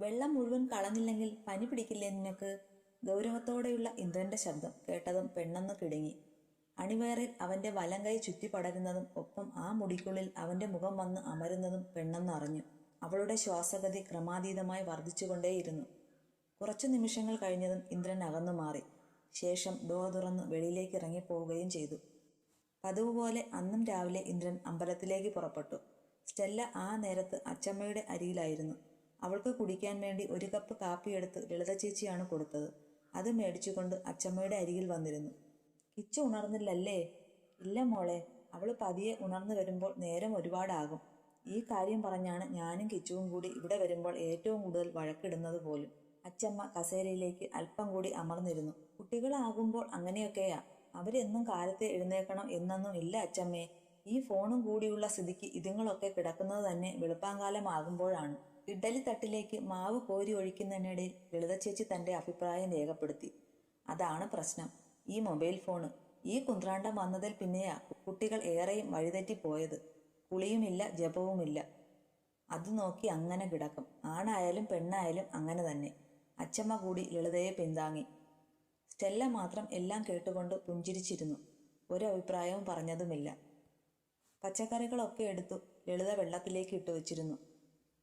വെള്ളം മുഴുവൻ കളഞ്ഞില്ലെങ്കിൽ പനി പിടിക്കില്ലേ നിനക്ക്? ഗൗരവത്തോടെയുള്ള ഇന്ദ്രന്റെ ശബ്ദം കേട്ടതും പെണ്ണെന്ന് കിടുങ്ങി. അണിവയറിൽ അവന്റെ വലം കൈ ചുറ്റി പടരുന്നതും ഒപ്പം ആ മുടിക്കുള്ളിൽ അവന്റെ മുഖം വന്ന് അമരുന്നതും പെണ്ണെന്നറിഞ്ഞു. അവളുടെ ശ്വാസഗതി ക്രമാതീതമായി വർദ്ധിച്ചുകൊണ്ടേയിരുന്നു. കുറച്ചു നിമിഷങ്ങൾ കഴിഞ്ഞതും ഇന്ദ്രൻ അകന്നു മാറി. ശേഷം ഡോർ തുറന്ന് വെളിയിലേക്ക് ഇറങ്ങിപ്പോവുകയും ചെയ്തു. പതിവ് പോലെ അന്നും രാവിലെ ഇന്ദ്രൻ അമ്പലത്തിലേക്ക് പുറപ്പെട്ടു. സ്റ്റെല്ല ആ നേരത്ത് അച്ചമ്മയുടെ അരികിലായിരുന്നു. അവൾക്ക് കുടിക്കാൻ വേണ്ടി ഒരു കപ്പ് കാപ്പിയെടുത്ത് ലളിത ചേച്ചിയാണ് കൊടുത്തത്. അത് മേടിച്ചുകൊണ്ട് അച്ചമ്മയുടെ അരികിൽ വന്നിരുന്നു. കിച്ചു ഉണർന്നില്ലല്ലേ? ഇല്ല മോളെ, അവള് പതിയെ ഉണർന്നു വരുമ്പോൾ നേരം ഒരുപാടാകും. ഈ കാര്യം പറഞ്ഞാണ് ഞാനും കിച്ചുവും കൂടി ഇവിടെ വരുമ്പോൾ ഏറ്റവും കൂടുതൽ വഴക്കിടുന്നത് പോലും. അച്ചമ്മ കസേരയിലേക്ക് അല്പം കൂടി അമർന്നിരുന്നു. കുട്ടികളാകുമ്പോൾ അങ്ങനെയൊക്കെയാ. അവരെന്നും കാലത്തെ എഴുന്നേൽക്കണം എന്നൊന്നും ഇല്ല അച്ചമ്മേ. ഈ ഫോണും കൂടിയുള്ള സ്ഥിതിക്ക് ഇതുങ്ങളൊക്കെ കിടക്കുന്നത് തന്നെ വെളുപ്പാങ്കാലമാകുമ്പോഴാണ്. ഇഡ്ഡലി തട്ടിലേക്ക് മാവ് കോരി ഒഴിക്കുന്നതിനിടയിൽ ലളിത ചേച്ചി തന്റെ അഭിപ്രായം രേഖപ്പെടുത്തി. അതാണ് പ്രശ്നം, ഈ മൊബൈൽ ഫോണ്. ഈ കുന്ത്രാണ്ടം വന്നതിൽ പിന്നെയാ കുട്ടികൾ ഏറെയും വഴിതെറ്റിപ്പോയത്. കുളിയുമില്ല, ജപവുമില്ല. അത് നോക്കി അങ്ങനെ കിടക്കും. ആണായാലും പെണ്ണായാലും അങ്ങനെ തന്നെ. അച്ചമ്മ കൂടി ലളിതയെ പിന്താങ്ങി. സ്റ്റെല്ല മാത്രം എല്ലാം കേട്ടുകൊണ്ട് പുഞ്ചിരിച്ചിരുന്നു. ഒരഭിപ്രായവും പറഞ്ഞതുമില്ല. പച്ചക്കറികളൊക്കെ എടുത്തു ലളിത വെള്ളത്തിലേക്ക് ഇട്ടു വെച്ചിരുന്നു.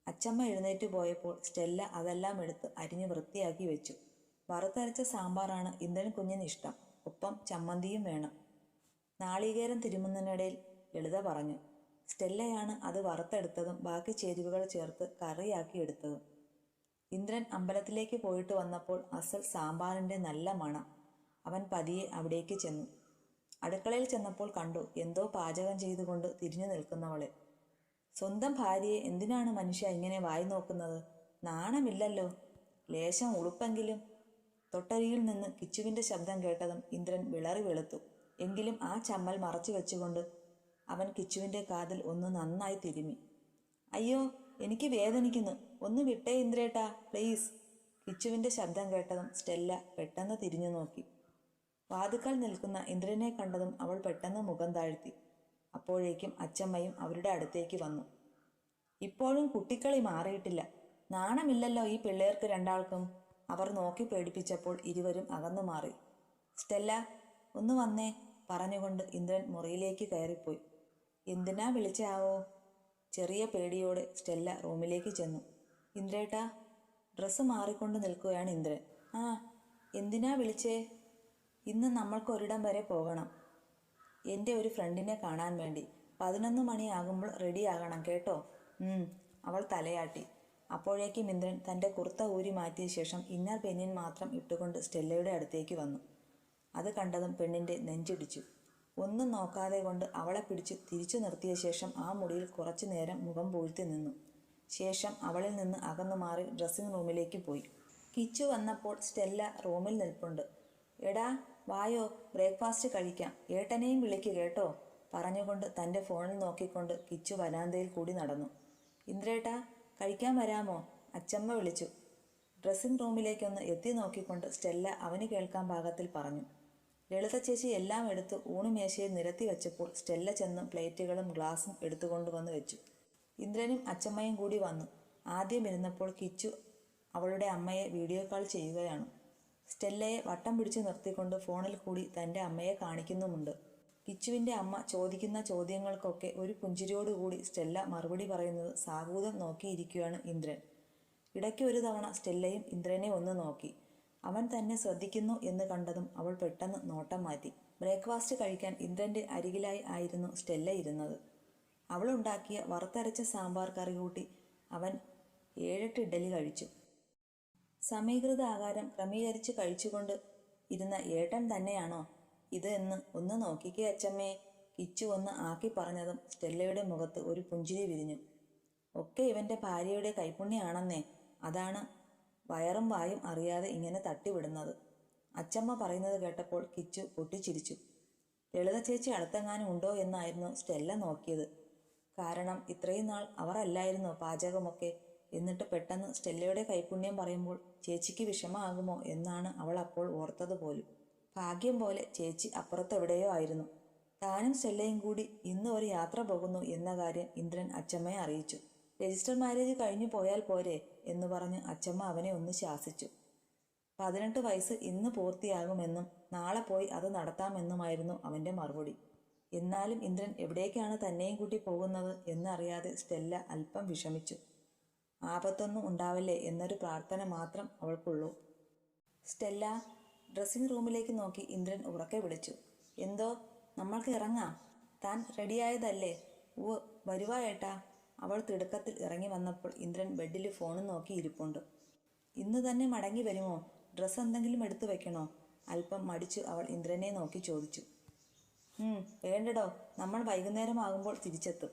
അച്ചമ്മ എഴുന്നേറ്റ് പോയപ്പോൾ സ്റ്റെല്ല അതെല്ലാം എടുത്ത് അരിഞ്ഞ് വൃത്തിയാക്കി വെച്ചു. വറുത്തരച്ച സാമ്പാറാണ് ഇന്ദ്രൻ കുഞ്ഞിന് ഇഷ്ടം. ഒപ്പം ചമ്മന്തിയും വേണം. നാളികേരം തിരുമുന്നതിനിടയിൽ ലളിത പറഞ്ഞു. സ്റ്റെല്ലയാണ് അത് വറുത്തെടുത്തതും ബാക്കി ചേരുവകൾ ചേർത്ത് കറിയാക്കി എടുത്തതും. ഇന്ദ്രൻ അമ്പലത്തിലേക്ക് പോയിട്ട് വന്നപ്പോൾ അസൽ സാമ്പാറിന്റെ നല്ല മണം. അവൻ പതിയെ അവിടേക്ക് ചെന്നു. അടുക്കളയിൽ ചെന്നപ്പോൾ കണ്ടു എന്തോ പാചകം ചെയ്തുകൊണ്ട് തിരിഞ്ഞു നിൽക്കുന്നവളെ. സ്വന്തം ഭാര്യയെ എന്തിനാണ് മനുഷ്യ ഇങ്ങനെ വായി നോക്കുന്നത്? നാണമില്ലല്ലോ. ലേശം ഉളുപ്പെങ്കിലും. തൊട്ടരിയിൽ നിന്ന് കിച്ചുവിന്റെ ശബ്ദം കേട്ടതും ഇന്ദ്രൻ വിളറി വെളുത്തു. എങ്കിലും ആ ചമ്മൽ മറച്ചു വെച്ചുകൊണ്ട് അവൻ കിച്ചുവിന്റെ കാതിൽ ഒന്ന് നന്നായി തിരുമ്മി. അയ്യോ, എനിക്ക് വേദനിക്കുന്നു, ഒന്ന് വിട്ടേ ഇന്ദ്രേട്ടാ, പ്ലീസ്. കിച്ചുവിന്റെ ശബ്ദം കേട്ടതും സ്റ്റെല്ല പെട്ടെന്ന് തിരിഞ്ഞു നോക്കി. വാതുക്കൽ നിൽക്കുന്ന ഇന്ദ്രനെ കണ്ടതും അവൾ പെട്ടെന്ന് മുഖം താഴ്ത്തി. അപ്പോഴേക്കും അച്ചമ്മയും അവരുടെ അടുത്തേക്ക് വന്നു. ഇപ്പോഴും കുട്ടിക്കളി മാറിയിട്ടില്ല. നാണമില്ലല്ലോ ഈ പിള്ളേർക്ക് രണ്ടാൾക്കും. അവർ നോക്കി പേടിപ്പിച്ചപ്പോൾ ഇരുവരും അകന്നു മാറി. സ്റ്റെല്ല, ഒന്ന് വന്നേ പറഞ്ഞുകൊണ്ട് ഇന്ദ്രൻ മുറിയിലേക്ക് കയറിപ്പോയി. എന്തിനാ വിളിച്ചാവോ? ചെറിയ പേടിയോടെ സ്റ്റെല്ല റൂമിലേക്ക് ചെന്നു. ഇന്ദ്രേട്ടാ. ഡ്രസ്സ് മാറിക്കൊണ്ട് നിൽക്കുകയാണ് ഇന്ദ്രൻ. ആ, എന്തിനാ വിളിച്ചേ? ഇന്ന് നമ്മൾക്ക് ഒരിടം വരെ പോകണം. എൻ്റെ ഒരു ഫ്രണ്ടിനെ കാണാൻ വേണ്ടി. 11 മണിയാകുമ്പോൾ റെഡിയാകണം കേട്ടോ. അവൾ തലയാട്ടി. അപ്പോഴേക്കും ഇന്ദ്രൻ തൻ്റെ കുർത്ത ഊരി മാറ്റിയ ശേഷം ഇന്നർ ബനിയൻ മാത്രം ഇട്ടുകൊണ്ട് സ്റ്റെല്ലയുടെ അടുത്തേക്ക് വന്നു. അത് കണ്ടതും പെണ്ണിൻ്റെ നെഞ്ചിടിച്ചു. ഒന്നും നോക്കാതെ കൊണ്ട് അവളെ പിടിച്ച് തിരിച്ചു നിർത്തിയ ശേഷം ആ മുറിയിൽ കുറച്ചു നേരം മുഖം പൂഴ്ത്തി നിന്നു. ശേഷം അവളിൽ നിന്ന് അകന്നു മാറി ഡ്രസ്സിംഗ് റൂമിലേക്ക് പോയി. കിച്ചു വന്നപ്പോൾ സ്റ്റെല്ല റൂമിൽ നിൽപ്പുണ്ട്. എടാ വായോ, ബ്രേക്ക്ഫാസ്റ്റ് കഴിക്കാം, ഏട്ടനെയും വിളിക്ക് കേട്ടോ പറഞ്ഞുകൊണ്ട് തൻ്റെ ഫോണിൽ നോക്കിക്കൊണ്ട് കിച്ചു വരാന്തയിൽ കൂടി നടന്നു. ഇന്ദ്രേട്ടാ, കഴിക്കാൻ വരാമോ? അച്ചമ്മ വിളിച്ചു. ഡ്രസ്സിംഗ് റൂമിലേക്കൊന്ന് എത്തി നോക്കിക്കൊണ്ട് സ്റ്റെല്ല അവന് കേൾക്കാൻ പാകത്തിൽ പറഞ്ഞു. ലളിത ചേച്ചി എല്ലാം എടുത്ത് ഊണുമേശയിൽ നിരത്തി വെച്ചപ്പോൾ സ്റ്റെല്ല ചെന്ന് പ്ലേറ്റുകളും ഗ്ലാസും എടുത്തുകൊണ്ടുവന്ന് വെച്ചു. ഇന്ദ്രനും അച്ചമ്മയും കൂടി വന്നു. ആദ്യം ഇരുന്നപ്പോൾ കിച്ചു അവളുടെ അമ്മയെ വീഡിയോ കോൾ ചെയ്യുകയാണ്. സ്റ്റെല്ലയെ വട്ടം പിടിച്ചു നിർത്തിക്കൊണ്ട് ഫോണിൽ കൂടി തൻ്റെ അമ്മയെ കാണിക്കുന്നുമുണ്ട്. കിച്ചുവിൻ്റെ അമ്മ ചോദിക്കുന്ന ചോദ്യങ്ങൾക്കൊക്കെ ഒരു പുഞ്ചിരിയോടുകൂടി സ്റ്റെല്ല മറുപടി പറയുന്നത് സാഹൂതം നോക്കിയിരിക്കുകയാണ് ഇന്ദ്രൻ. ഇടയ്ക്ക് ഒരു തവണ സ്റ്റെല്ലയും ഇന്ദ്രനെ ഒന്ന് നോക്കി. അവൻ തന്നെ ശ്രദ്ധിക്കുന്നു എന്ന് കണ്ടതും അവൾ പെട്ടെന്ന് നോട്ടം മാറ്റി. ബ്രേക്ക്ഫാസ്റ്റ് കഴിക്കാൻ ഇന്ദ്രൻ്റെ അരികിലായി ആയിരുന്നു സ്റ്റെല്ല ഇരുന്നത്. അവളുണ്ടാക്കിയ വറുത്തരച്ച സാമ്പാർ കറി കൂട്ടി അവൻ 7-8 ഇഡ്ഡലി കഴിച്ചു. സമീകൃത ആഹാരം ക്രമീകരിച്ച് കഴിച്ചുകൊണ്ട് ഇരുന്ന ഏട്ടൻ തന്നെയാണോ ഇത് എന്ന് ഒന്ന് നോക്കിക്കേ അച്ചമ്മേ. കിച്ചു ഒന്ന് ആക്കി പറഞ്ഞതും സ്റ്റെല്ലയുടെ മുഖത്ത് ഒരു പുഞ്ചിരി വിരിഞ്ഞു. ഒക്കെ ഇവൻ്റെ ഭാര്യയുടെ കൈപ്പുണ്യാണെന്നേ. അതാണ് വയറും വായും അറിയാതെ ഇങ്ങനെ തട്ടിവിടുന്നത്. അച്ചമ്മ പറയുന്നത് കേട്ടപ്പോൾ കിച്ചു പൊട്ടിച്ചിരിച്ചു. ലളിത ചേച്ചി അടുത്തെങ്ങാനും ഉണ്ടോ എന്നായിരുന്നു സ്റ്റെല്ല നോക്കിയത്. കാരണം ഇത്രയും നാൾ അവർ അല്ലായിരുന്നോ പാചകമൊക്കെ. എന്നിട്ട് പെട്ടെന്ന് സ്റ്റെല്ലയുടെ കൈപ്പുണ്യം പറയുമ്പോൾ ചേച്ചിക്ക് വിഷമമാകുമോ എന്നാണ് അവൾ അപ്പോൾ ഓർത്തത് പോലും. ഭാഗ്യം പോലെ ചേച്ചി അപ്പുറത്തെവിടെയോ ആയിരുന്നു. താനും സ്റ്റെല്ലയും കൂടി ഇന്ന് ഒരു യാത്ര പോകുന്നു എന്ന കാര്യം ഇന്ദ്രൻ അച്ചമ്മയെ അറിയിച്ചു. രജിസ്റ്റർ മാരേജ് കഴിഞ്ഞു പോയാൽ പോരെ എന്ന് പറഞ്ഞ് അച്ചമ്മ അവനെ ഒന്ന് ശാസിച്ചു. 18 വയസ്സ് ഇന്ന് പൂർത്തിയാകുമെന്നും നാളെ പോയി അത് നടത്താമെന്നുമായിരുന്നു അവൻ്റെ മറുപടി. എന്നാലും ഇന്ദ്രൻ എവിടേക്കാണ് തന്നെയും കൂട്ടി പോകുന്നത് എന്നറിയാതെ സ്റ്റെല്ല അല്പം വിഷമിച്ചു. ആപത്തൊന്നും ഉണ്ടാവല്ലേ എന്നൊരു പ്രാർത്ഥന മാത്രം അവൾക്കുള്ളൂ. സ്റ്റെല്ല, ഡ്രസ്സിംഗ് റൂമിലേക്ക് നോക്കി ഇന്ദ്രൻ ഉറക്കെ വിളിച്ചു. എന്തോ? നമ്മൾക്ക് ഇറങ്ങാം. താൻ റെഡിയായതല്ലേ? ഉവ്, വരുവാ ഏട്ടാ. അവൾ തിടുക്കത്തിൽ ഇറങ്ങി വന്നപ്പോൾ ഇന്ദ്രൻ ബെഡിൽ ഫോണും നോക്കി ഇരിപ്പുണ്ട്. ഇന്ന് തന്നെ മടങ്ങി വരുമോ? ഡ്രസ്സ് എന്തെങ്കിലും എടുത്തു വെക്കണോ? അല്പം മടിച്ചു അവൾ ഇന്ദ്രനെ നോക്കി ചോദിച്ചു. വേണ്ടടോ, നമ്മൾ വൈകുന്നേരമാകുമ്പോൾ തിരിച്ചെത്തും.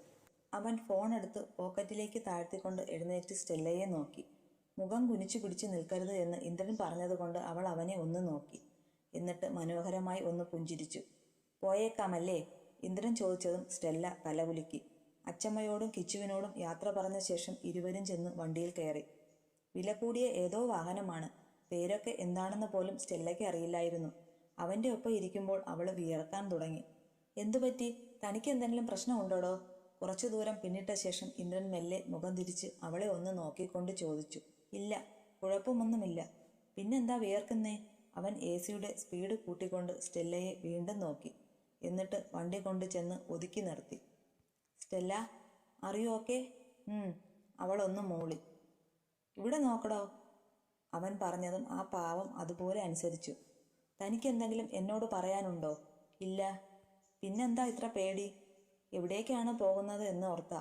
അവൻ ഫോണെടുത്ത് പോക്കറ്റിലേക്ക് താഴ്ത്തിക്കൊണ്ട് എഴുന്നേറ്റ് സ്റ്റെല്ലയെ നോക്കി. മുഖം കുനിച്ചു പിടിച്ചു നിൽക്കരുത് എന്ന് ഇന്ദ്രൻ പറഞ്ഞതുകൊണ്ട് അവൾ അവനെ ഒന്ന് നോക്കി. എന്നിട്ട് മനോഹരമായി ഒന്ന് പുഞ്ചിരിച്ചു. പോയേക്കാമല്ലേ? ഇന്ദ്രൻ ചോദിച്ചതും സ്റ്റെല്ല തലകുലുക്കി. അച്ചമ്മയോടും കിച്ചുവിനോടും യാത്ര പറഞ്ഞ ശേഷം ഇരുവരും ചെന്ന് വണ്ടിയിൽ കയറി. വില കൂടിയ ഏതോ വാഹനമാണ്. പേരൊക്കെ എന്താണെന്ന് പോലും സ്റ്റെല്ലയ്ക്ക് അറിയില്ലായിരുന്നു. അവൻ്റെ ഒപ്പം ഇരിക്കുമ്പോൾ അവൾ വിയർക്കാൻ തുടങ്ങി. എന്തുപറ്റി? തനിക്ക് എന്തെങ്കിലും പ്രശ്നമുണ്ടോടോ? കുറച്ചു ദൂരം പിന്നിട്ട ശേഷം ഇന്ദ്രൻ മെല്ലെ മുഖം തിരിച്ച് അവളെ ഒന്ന് നോക്കിക്കൊണ്ട് ചോദിച്ചു. ഇല്ല, കുഴപ്പമൊന്നുമില്ല. പിന്നെന്താ വിയർക്കുന്നേ? അവൻ AC-യുടെ സ്പീഡ് കൂട്ടിക്കൊണ്ട് സ്റ്റെല്ലയെ വീണ്ടും നോക്കി. എന്നിട്ട് വണ്ടി കൊണ്ട് ചെന്ന് ഒതുക്കി നിർത്തി. സ്റ്റെല്ല, അറിയോ ഓക്കെ? അവളൊന്ന് മൂളി. ഇവിടെ നോക്കടോ. അവൻ പറഞ്ഞതും ആ പാവം അതുപോലെ അനുസരിച്ചു. തനിക്കെന്തെങ്കിലും എന്നോട് പറയാനുണ്ടോ? ഇല്ല. പിന്നെന്താ ഇത്ര പേടി? എവിടേക്കാണ് പോകുന്നത് എന്ന് ഓർത്താ.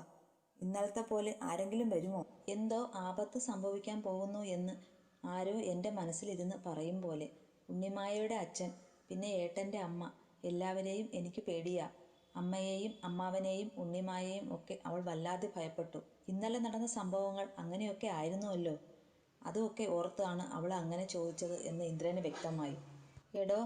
ഇന്നലത്തെ പോലെ ആരെങ്കിലും വരുമോ? എന്തോ ആപത്ത് സംഭവിക്കാൻ പോകുന്നു എന്ന് ആരോ എൻ്റെ മനസ്സിലിരുന്ന് പറയും പോലെ. ഉണ്ണിമായയുടെ അച്ഛൻ, പിന്നെ ഏട്ടൻ്റെ അമ്മ, എല്ലാവരെയും എനിക്ക് പേടിയാ. അമ്മയെയും അമ്മാവനെയും ഉണ്ണിമായെയും ഒക്കെ അവൾ വല്ലാതെ ഭയപ്പെട്ടു. ഇന്നലെ നടന്ന സംഭവങ്ങൾ അങ്ങനെയൊക്കെ ആയിരുന്നുവല്ലോ. അതുമൊക്കെ ഓർത്താണ് അവൾ അങ്ങനെ ചോദിച്ചത് എന്ന് ഇന്ദ്രന് വ്യക്തമായി. എടോ,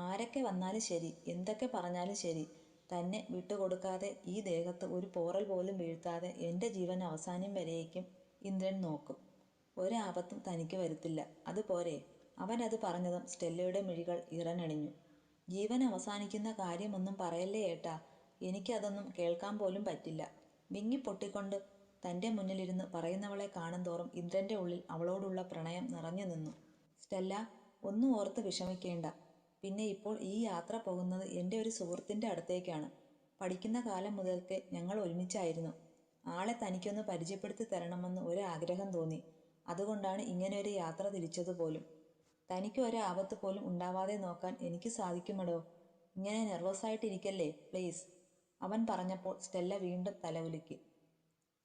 ആരൊക്കെ വന്നാലും ശരി, എന്തൊക്കെ പറഞ്ഞാലും ശരി, തന്നെ വിട്ടുകൊടുക്കാതെ ഈ ദേഹത്ത് ഒരു പോറൽ പോലും വീഴ്ത്താതെ എൻ്റെ ജീവൻ അവസാനം വരേക്കും ഇന്ദ്രൻ നോക്കും. ഒരാപത്തും തനിക്ക് വരുത്തില്ല. അതുപോരെ? അവനത് പറഞ്ഞതും സ്റ്റെല്ലയുടെ മിഴികൾ ഇറനണിഞ്ഞു. ജീവൻ അവസാനിക്കുന്ന കാര്യമൊന്നും പറയല്ലേ ഏട്ടാ. എനിക്കതൊന്നും കേൾക്കാൻ പോലും പറ്റില്ല. വിങ്ങിപ്പൊട്ടിക്കൊണ്ട് തൻ്റെ മുന്നിലിരുന്ന് പറയുന്നവളെ കാണുന്തോറും ഇന്ദ്രൻ്റെ ഉള്ളിൽ അവളോടുള്ള പ്രണയം നിറഞ്ഞു നിന്നു. സ്റ്റെല്ല, ഒന്നും ഓർത്ത് വിഷമിക്കേണ്ട. പിന്നെ ഇപ്പോൾ ഈ യാത്ര പോകുന്നത് എൻ്റെ ഒരു സുഹൃത്തിൻ്റെ അടുത്തേക്കാണ്. പഠിക്കുന്ന കാലം മുതൽക്ക് ഞങ്ങൾ ഒരുമിച്ചായിരുന്നു. ആളെ തനിക്കൊന്ന് പരിചയപ്പെടുത്തി തരണമെന്ന് ഒരാഗ്രഹം തോന്നി. അതുകൊണ്ടാണ് ഇങ്ങനെയൊരു യാത്ര തിരിച്ചതുപോലും. തനിക്ക് ഒരാപത്ത് പോലും ഉണ്ടാവാതെ നോക്കാൻ എനിക്ക് സാധിക്കുമടോ. ഇങ്ങനെ നെർവസായിട്ടിരിക്കല്ലേ പ്ലീസ്. അവൻ പറഞ്ഞപ്പോൾ സ്റ്റെല്ല വീണ്ടും തലകുലുക്കി.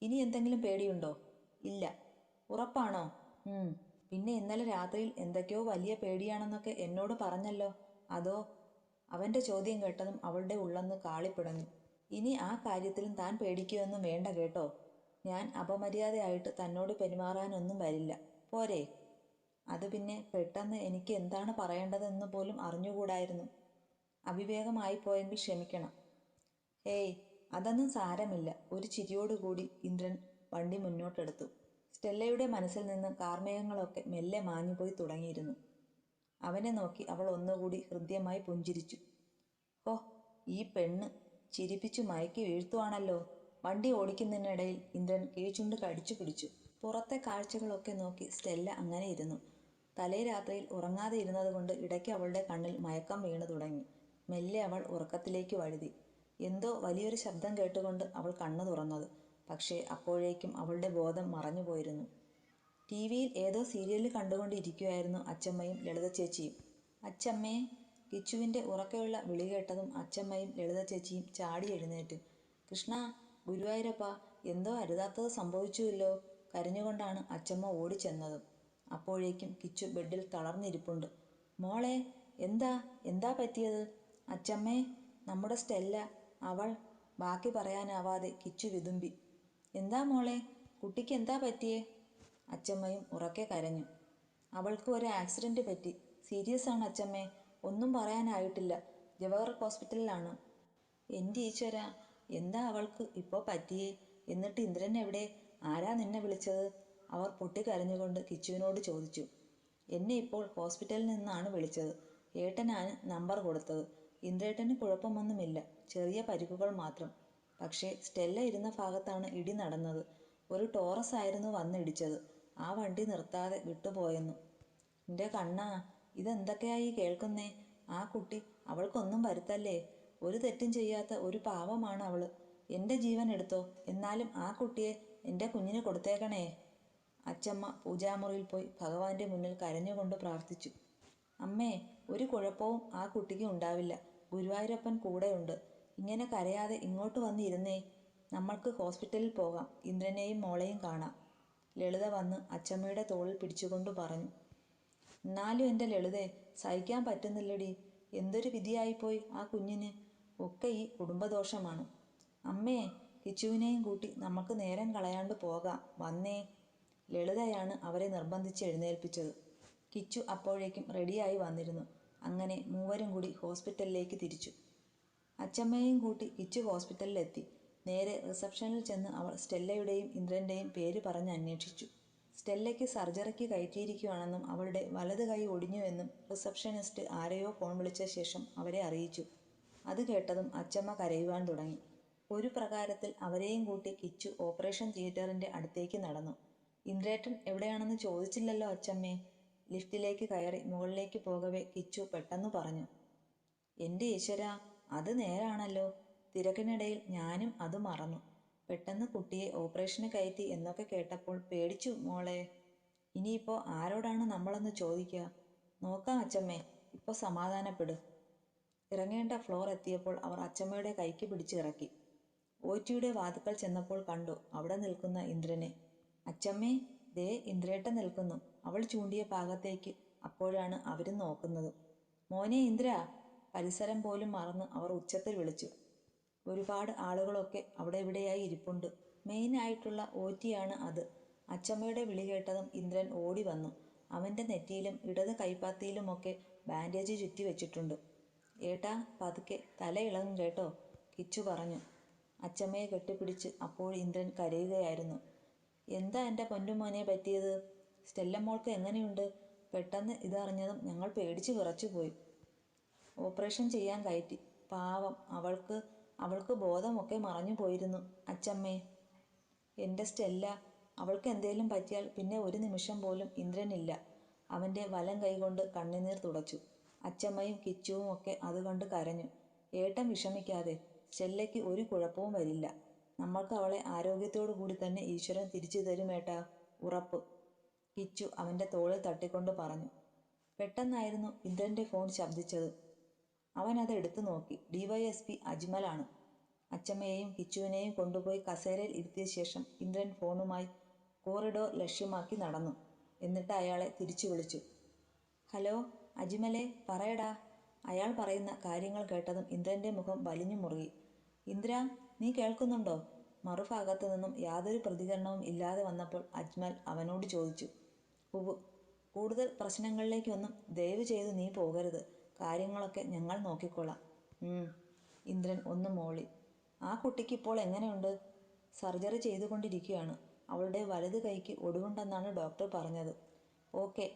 ഇനി എന്തെങ്കിലും പേടിയുണ്ടോ? ഇല്ല. ഉറപ്പാണോ? പിന്നെ ഇന്നലെ രാത്രിയിൽ എന്തൊക്കെയോ വലിയ പേടിയാണെന്നൊക്കെ എന്നോട് പറഞ്ഞല്ലോ. അതോ? അവൻ്റെ ചോദ്യം കേട്ടതും അവളുടെ ഉള്ളൊന്ന് കാളിപ്പിടഞ്ഞു. ഇനി ആ കാര്യത്തിലും താൻ പേടിക്കുകയൊന്നും വേണ്ട കേട്ടോ. ഞാൻ അപമര്യാദയായിട്ട് തന്നോട് പെരുമാറാനൊന്നും വരില്ല. പോരെ? അത് പിന്നെ പെട്ടെന്ന് എനിക്ക് എന്താണ് പറയേണ്ടതെന്ന് പോലും അറിഞ്ഞുകൂടായിരുന്നു. അവിവേകമായിപ്പോയെങ്കിൽ ക്ഷമിക്കണം. ഏയ്, അതൊന്നും സാരമില്ല. ഒരു ചിരിയോടുകൂടി ഇന്ദ്രൻ വണ്ടി മുന്നോട്ടെടുത്തു. സ്റ്റെല്ലയുടെ മനസ്സിൽ നിന്ന് കാർമേഘങ്ങളൊക്കെ മെല്ലെ മാഞ്ഞുപോയി തുടങ്ങിയിരുന്നു. അവനെ നോക്കി അവൾ ഒന്നുകൂടി ഹൃദ്യമായി പുഞ്ചിരിച്ചു. ഹോ, ഈ പെണ്ണ് ചിരിപ്പിച്ചു മയക്കി വീഴ്ത്തുവാണല്ലോ. വണ്ടി ഓടിക്കുന്നതിനിടയിൽ ഇന്ദ്രൻ കീഴ്ചുണ്ട് കടിച്ചു പിടിച്ചു. പുറത്തെ കാഴ്ചകളൊക്കെ നോക്കി സ്റ്റെല്ല അങ്ങനെ ഇരുന്നു. തലേ രാത്രിയിൽ ഉറങ്ങാതെ ഇരുന്നതുകൊണ്ട് ഇടയ്ക്ക് അവളുടെ കണ്ണിൽ മയക്കം വീണു തുടങ്ങി. മെല്ലെ അവൾ ഉറക്കത്തിലേക്ക് വഴുതി. എന്തോ വലിയൊരു ശബ്ദം കേട്ടുകൊണ്ട് അവൾ കണ്ണു തുറന്നത്. പക്ഷേ അപ്പോഴേക്കും അവളുടെ ബോധം മറഞ്ഞുപോയിരുന്നു. TV-യിൽ ഏതോ സീരിയൽ കണ്ടുകൊണ്ടിരിക്കുകയായിരുന്നു അച്ചമ്മയും ലളിത ചേച്ചിയും. അച്ചമ്മേ! കിച്ചുവിൻ്റെ ഉറക്കെയുള്ള വിളി കേട്ടതും അച്ചമ്മയും ലളിത ചേച്ചിയും ചാടി എഴുന്നേറ്റു. കൃഷ്ണ, ഗുരുവായൂരപ്പ, എന്തോ അരുതാത്തത് സംഭവിച്ചുവല്ലോ. കരഞ്ഞുകൊണ്ടാണ് അച്ചമ്മ ഓടിച്ചെന്നതും. അപ്പോഴേക്കും കിച്ചു ബെഡിൽ തളർന്നിരിപ്പുണ്ട്. മോളെ, എന്താ എന്താ പറ്റിയത്? അച്ചമ്മേ, നമ്മുടെ സ്റ്റെല്ല, അവൾ. ബാക്കി പറയാനാവാതെ കിച്ചു വിതുമ്പി. എന്താ മോളെ, കുട്ടിക്ക് എന്താ പറ്റിയേ? അച്ചമ്മയും ഉറക്കെ കരഞ്ഞു. അവൾക്ക് ഒരു ആക്സിഡന്റ് പറ്റി. സീരിയസ് ആണ് അച്ചമ്മേ. ഒന്നും പറയാനായിട്ടില്ല. ജവഹർ ഹോസ്പിറ്റലിലാണ്. എൻ്റെ ഈശ്വര, എന്താ അവൾക്ക് ഇപ്പോൾ പറ്റിയേ? എന്നിട്ട് ഇന്ദ്രൻ എവിടെ? ആരാ നിന്നെ വിളിച്ചത്? അവർ പൊട്ടിക്കരഞ്ഞുകൊണ്ട് കിച്ചുവിനോട് ചോദിച്ചു. എന്നെ ഇപ്പോൾ ഹോസ്പിറ്റലിൽ നിന്നാണ് വിളിച്ചത്. ഏട്ടനാണ് നമ്പർ കൊടുത്തത്. ഇന്ദ്രേട്ടന് കുഴപ്പമൊന്നുമില്ല, ചെറിയ പരിക്കുകൾ മാത്രം. പക്ഷേ സ്റ്റെല്ല ഇരുന്ന ഭാഗത്താണ് ഇടി നടന്നത്. ഒരു ടോറസ് ആയിരുന്നു വന്നിടിച്ചത്. ആ വണ്ടി നിർത്താതെ വിട്ടുപോയെന്നു. എൻ്റെ കണ്ണാ, ഇതെന്തൊക്കെയായി കേൾക്കുന്നേ? ആ കുട്ടി, അവൾക്കൊന്നും വരുത്തല്ലേ. ഒരു തെറ്റും ചെയ്യാത്ത ഒരു പാവമാണ് അവള്. എൻ്റെ ജീവൻ എടുത്തോ, എന്നാലും ആ കുട്ടിയെ എൻ്റെ കുഞ്ഞിന് കൊടുത്തേക്കണേ. അച്ചമ്മ പൂജാമുറിയിൽ പോയി ഭഗവാന്റെ മുന്നിൽ കരഞ്ഞുകൊണ്ട് പ്രാർത്ഥിച്ചു. അമ്മേ, ഒരു കുഴപ്പവും ആ കുട്ടിക്ക് ഉണ്ടാവില്ല. ഗുരുവായൂരപ്പൻ കൂടെയുണ്ട്. ഇങ്ങനെ കരയാതെ ഇങ്ങോട്ട് വന്നിരുന്നേ. നമ്മൾക്ക് ഹോസ്പിറ്റലിൽ പോകാം. ഇന്ദ്രനെയും മോളെയും കാണാം. ലളിത വന്ന് അച്ചമ്മയുടെ തോളിൽ പിടിച്ചുകൊണ്ട് പറഞ്ഞു. എന്നാലും എൻ്റെ ലളിതേ, സഹിക്കാൻ പറ്റുന്നില്ലടി. എന്തൊരു വിധിയായിപ്പോയി ആ കുഞ്ഞിന്. ഒക്കെ ഈ കുടുംബദോഷമാണ്. അമ്മേ, കിച്ചുവിനെയും കൂട്ടി നമുക്ക് നേരം കളയാണ്ട് പോകാം. വന്നേ. ലളിതയാണ് അവരെ നിർബന്ധിച്ച് എഴുന്നേൽപ്പിച്ചത്. കിച്ചു അപ്പോഴേക്കും റെഡിയായി വന്നിരുന്നു. അങ്ങനെ മൂവരും കൂടി ഹോസ്പിറ്റലിലേക്ക് തിരിച്ചു. അച്ചമ്മയെയും കൂട്ടി കിച്ചു ഹോസ്പിറ്റലിലെത്തി. നേരെ റിസപ്ഷനിൽ ചെന്ന് അവൾ സ്റ്റെല്ലയുടെയും ഇന്ദ്രൻ്റെയും പേര് പറഞ്ഞ് അന്വേഷിച്ചു. സ്റ്റെല്ലയ്ക്ക് സർജറിക്ക് കയറ്റിയിരിക്കുകയാണെന്നും അവളുടെ വലത് കൈ ഒടിഞ്ഞുവെന്നും റിസപ്ഷനിസ്റ്റ് ആരെയോ ഫോൺ വിളിച്ച ശേഷം അവരെ അറിയിച്ചു. അത് കേട്ടതും അച്ചമ്മ കരയുവാൻ തുടങ്ങി. ഒരു പ്രകാരത്തിൽ അവരെയും കൂട്ടി കിച്ചു ഓപ്പറേഷൻ തിയേറ്ററിൻ്റെ അടുത്തേക്ക് നടന്നു. ഇന്ദ്രേട്ടൻ എവിടെയാണെന്ന് ചോദിച്ചില്ലല്ലോ അച്ചമ്മേ. ലിഫ്റ്റിലേക്ക് കയറി മുകളിലേക്ക് പോകവേ കിച്ചു പെട്ടെന്ന് പറഞ്ഞു. എൻ്റെ ഈശ്വരാ, അത് നേരാണല്ലോ. തിരക്കിനിടയിൽ ഞാനും അത് മറന്നു. പെട്ടെന്ന് കുട്ടിയെ ഓപ്പറേഷന് കയറ്റി എന്നൊക്കെ കേട്ടപ്പോൾ പേടിച്ചു മോളെ. ഇനിയിപ്പോൾ ആരോടാണ് നമ്മളെന്ന് ചോദിക്കുക? നോക്കാം അച്ചമ്മേ, ഇപ്പോൾ സമാധാനപ്പെടു. ഇറങ്ങേണ്ട ഫ്ലോർ എത്തിയപ്പോൾ അവർ അച്ചമ്മയുടെ കൈക്ക് പിടിച്ച് ഇറക്കി. ഓറ്റിയുടെ വാതുക്കൽ ചെന്നപ്പോൾ കണ്ടു അവിടെ നിൽക്കുന്ന ഇന്ദ്രനെ. അച്ചമ്മേ, ദേ ഇന്ദ്രേട്ടൻ നിൽക്കുന്നു. അവൾ ചൂണ്ടിയ ഭാഗത്തേക്ക് അപ്പോഴാണ് അവരും നോക്കുന്നത്. മോനെ ഇന്ദ്ര! പരിസരം പോലും മറന്ന് അവർ ഉച്ചത്തിൽ വിളിച്ചു. ഒരുപാട് ആളുകളൊക്കെ അവിടെ ഇവിടെയായി ഇരിപ്പുണ്ട്. മെയിനായിട്ടുള്ള ഓറ്റിയാണ് അത്. അച്ചമ്മയുടെ വിളി കേട്ടതും ഇന്ദ്രൻ ഓടി വന്നു. അവൻ്റെ നെറ്റിയിലും ഇടത് കൈപ്പാത്തിയിലുമൊക്കെ ബാൻഡേജ് ചുറ്റി വെച്ചിട്ടുണ്ട്. ഏട്ടാ, പതുക്കെ, തല ഇളകും കേട്ടോ, കിച്ചു പറഞ്ഞു. അച്ചമ്മയെ കെട്ടിപ്പിടിച്ച് അപ്പോൾ ഇന്ദ്രൻ കരയുകയായിരുന്നു. എന്താ എൻ്റെ പൊന്നുമോനെ പറ്റിയത്? സ്റ്റെല്ലമ്മോൾക്ക് എങ്ങനെയുണ്ട്? പെട്ടെന്ന് ഇതറിഞ്ഞതും ഞങ്ങൾ പേടിച്ച് വിറച്ചുപോയി. ഓപ്പറേഷൻ ചെയ്യാൻ കയറ്റി. പാവം, അവൾക്ക് ബോധമൊക്കെ മറഞ്ഞു പോയിരുന്നു അച്ചമ്മേ. എൻ്റെ സ്റ്റെല്ല, അവൾക്ക് എന്തേലും പറ്റിയാൽ പിന്നെ ഒരു നിമിഷം പോലും ഇന്ദ്രനില്ല. അവൻ്റെ വലം കൈകൊണ്ട് കണ്ണുനീർ തുടച്ചു. അച്ചമ്മയും കിച്ചുവും ഒക്കെ അത് കണ്ട് കരഞ്ഞു. ഏട്ടൻ വിഷമിക്കാതെ, സ്റ്റെല്ലയ്ക്ക് ഒരു കുഴപ്പവും വരില്ല. നമ്മൾക്ക് അവളെ ആരോഗ്യത്തോടു കൂടി തന്നെ ഈശ്വരൻ തിരിച്ചു തരുമേട്ടാ, ഉറപ്പ്. കിച്ചു അവൻ്റെ തോളിൽ തട്ടിക്കൊണ്ട് പറഞ്ഞു. പെട്ടെന്നായിരുന്നു ഇന്ദ്രൻ്റെ ഫോൺ ശബ്ദിച്ചത്. അവൻ അത് എടുത്തു നോക്കി. DYSP അജ്മലാണ്. അച്ചമ്മയെയും കിച്ചുവിനെയും കൊണ്ടുപോയി കസേരയിൽ ഇരുത്തിയ ശേഷം ഇന്ദ്രൻ ഫോണുമായി കോറിഡോർ ലക്ഷ്യമാക്കി നടന്നു. എന്നിട്ട് അയാളെ തിരിച്ചു വിളിച്ചു. ഹലോ അജ്മലേ, പറയടാ. അയാൾ പറയുന്ന കാര്യങ്ങൾ കേട്ടതും ഇന്ദ്രൻ്റെ മുഖം വലിഞ്ഞു മുറുകി. ഇന്ദ്ര, നീ കേൾക്കുന്നുണ്ടോ? മറുഭാഗത്തു നിന്നും യാതൊരു പ്രതികരണവും ഇല്ലാതെ വന്നപ്പോൾ അജ്മൽ അവനോട് ചോദിച്ചു. ഉവ്. കൂടുതൽ പ്രശ്നങ്ങളിലേക്കൊന്നും ദയവ് ചെയ്ത് നീ പോകരുത്. കാര്യങ്ങളൊക്കെ ഞങ്ങൾ നോക്കിക്കൊള്ളാം. ഇന്ദ്രൻ ഒന്ന് മോളി. ആ കുട്ടിക്ക് ഇപ്പോൾ എങ്ങനെയുണ്ട്? സർജറി ചെയ്തുകൊണ്ടിരിക്കുകയാണ്. അവളുടെ വലത് കൈക്ക് ഒടിവുണ്ടെന്നാണ് ഡോക്ടർ പറഞ്ഞത്. ഓക്കെ,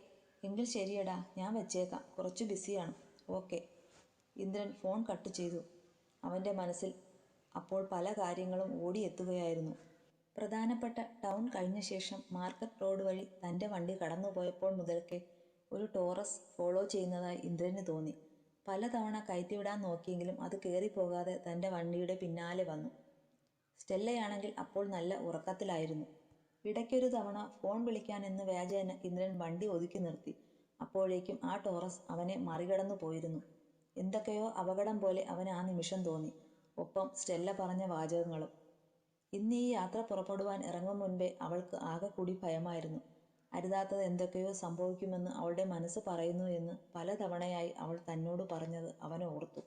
എങ്കിൽ ശരിയടാ, ഞാൻ വെച്ചേക്കാം. കുറച്ച് ബിസിയാണ്. ഓക്കെ. ഇന്ദ്രൻ ഫോൺ കട്ട് ചെയ്തു. അവൻ്റെ മനസ്സിൽ അപ്പോൾ പല കാര്യങ്ങളും ഓടിയെത്തുകയായിരുന്നു. പ്രധാനപ്പെട്ട ടൗൺ കഴിഞ്ഞ ശേഷം മാർക്കറ്റ് റോഡ് വഴി തൻ്റെ വണ്ടി കടന്നുപോയപ്പോൾ മുതൽക്കേ ഒരു ടോറസ് ഫോളോ ചെയ്യുന്നതായി ഇന്ദ്രന് തോന്നി. പലതവണ കയറ്റിവിടാൻ നോക്കിയെങ്കിലും അത് കയറിപ്പോകാതെ തൻ്റെ വണ്ടിയുടെ പിന്നാലെ വന്നു. സ്റ്റെല്ലയാണെങ്കിൽ അപ്പോൾ നല്ല ഉറക്കത്തിലായിരുന്നു. ഇടയ്ക്കൊരു തവണ ഫോൺ വിളിക്കാനെന്ന് വ്യാജേന ഇന്ദ്രൻ വണ്ടി ഒതുക്കി നിർത്തി. അപ്പോഴേക്കും ആ ടോറസ് അവനെ മറികടന്നു പോയിരുന്നു. എന്തൊക്കെയോ അപകടം പോലെ അവന് ആ നിമിഷം തോന്നി. ഒപ്പം സ്റ്റെല്ല പറഞ്ഞ വാചകങ്ങളും. ഇന്ന് ഈ യാത്ര പുറപ്പെടുവാൻ ഇറങ്ങും മുൻപേ അവൾക്ക് ആകെ കൂടി ഭയമായിരുന്നു. അരുതാത്തത് എന്തൊക്കെയോ സംഭവിക്കുമെന്ന് അവളുടെ മനസ്സ് പറയുന്നു എന്ന് പലതവണയായി അവൾ തന്നോട് പറഞ്ഞത് അവൻ ഓർത്തു.